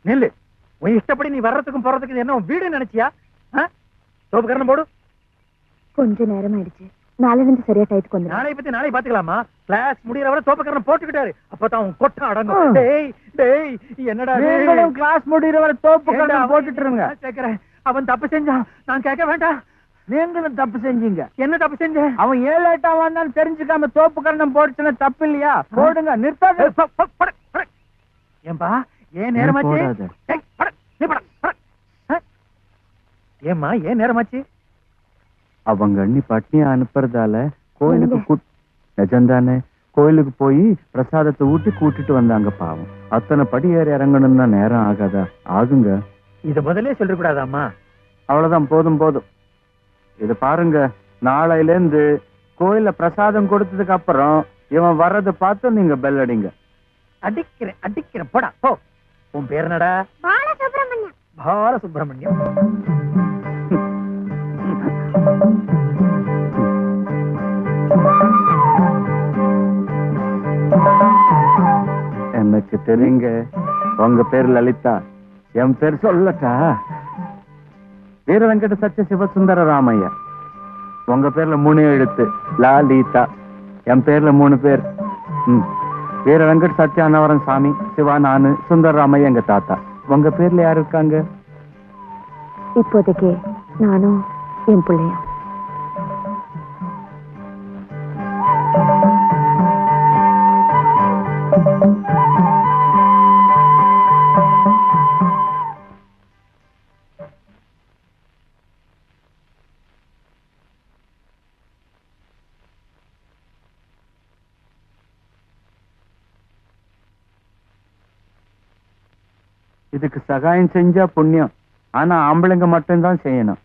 நெல்லு உன் இஷ்டப்படி நீ வர்றதுக்கும் போறதுக்கும் என்ன உன் வீடு நினைச்சியா? சோப்பு கரணம் போடு. கொஞ்ச நேரம் ஆயிடுச்சு, நாளையிலிருந்து சரியா டயத்துக்கு வந்து. நாளை பத்தி நாளை பாத்துக்கலாமா? கிளாஸ் முடியற வரை சோப்பு கரணம் போட்டுக்கிட்டாரு. அப்பதான் உன் கொட்டம் அடங்கும். டேய் டேய் என்னடா நீங்களும் கிளாஸ் முடியற வரை சோப்பு கரணம் போட்டுட்டு இருங்க. கேக்குறேன், அவன் தப்பு செஞ்சான், நான் கேட்க வேண்டாம். நீங்களும் தப்பு செஞ்சீங்க. என்ன தப்பு செஞ்சேன்? அவன் 7 வந்தான்னு தெரிஞ்சுக்காம தோப்பு கரணம் போடுச்சுன்னா தப்பு இல்லையா? போடுங்க, நிறுத்தாது. ஏன்பா ஏன் நேரமாச்சு? ஏம்மா ஏன் நேரமாச்சு? அவங்க அண்ணி பட்னியா அனுப்புறதால கோயிலுக்கு நிஜம்தானே, கோயிலுக்கு போய் பிரசாதத்தை ஊட்டி கூட்டிட்டு வந்தாங்க. பாவம், அத்தனை படி ஏறி இறங்கணும்னா நேரம் ஆகாதா? ஆகுங்க. இத முதல்ல சொல்ல கூடாதாம்மா? அவ்வளவுதான், போதும் போதும். இது பாருங்க, நாளையில இருந்து கோயில்ல பிரசாதம் கொடுத்ததுக்கு அப்புறம் இவன் வர்றதை பார்த்து நீங்க பெல் அடிங்க. அடிக்கிறேன் அடிக்கிறேன், போடா போ. உன் பேர் என்னடா? பாலசுப்ரமணியம். பாலசுப்ரமணியம். எனக்கு தெரியுங்க, உங்க பேர் லலிதா, என் பேர் சொல்லட்டா? வீர வெங்கட சத்திய சிவசுந்தர ராமையா. உங்க பேர்ல 3 எழுத்து, லலிதா. என் பேர்ல 3 பேர். வீர வெங்கட சத்ய அன்னவரம் சாமி, சிவா நானு, சுந்தர ராமையா எங்க தாத்தா. உங்க பேர்ல யாரு இருக்காங்க? இப்போதைக்கு நானும் என் பிள்ளையும். இதுக்கு சகாயம் செஞ்சா புண்ணியம், ஆனா ஆம்பளைங்க மட்டும்தான் செய்யணும்.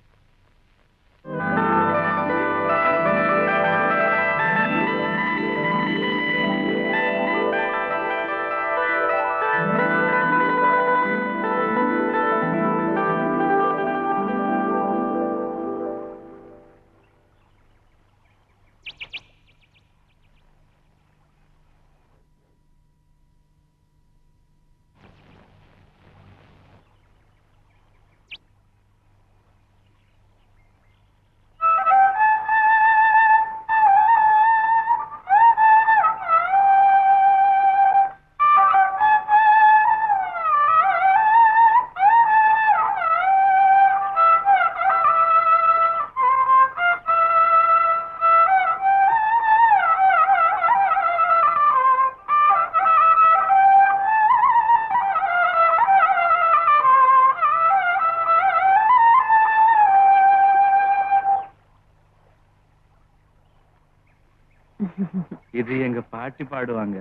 இது எங்க பாட்டி பாடுவாங்க.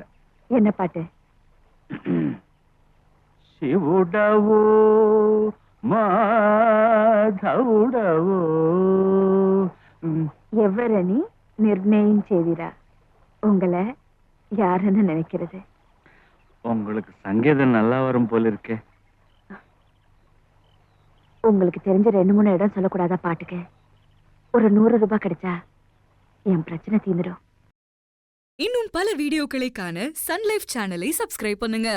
என்ன பாட்டு? சிவுடவோ மாதவுடவோ ఎవరని నిర్ణయించేదిరా உங்களை யாருன்னு நினைக்கிறது? உங்களுக்கு சங்கீதம் நல்லா வரும் போல இருக்கே. உங்களுக்கு தெரிஞ்ச 2-3 இடம் சொல்லக்கூடாதா பாட்டுக்கு? ஒரு 100 ரூபாய் கிடைச்சா என் பிரச்சனை தீந்துடும். இன்னும் பல வீடியோக்களை காண சன் லைஃப் சேனலை சப்ஸ்கிரைப் பண்ணுங்க.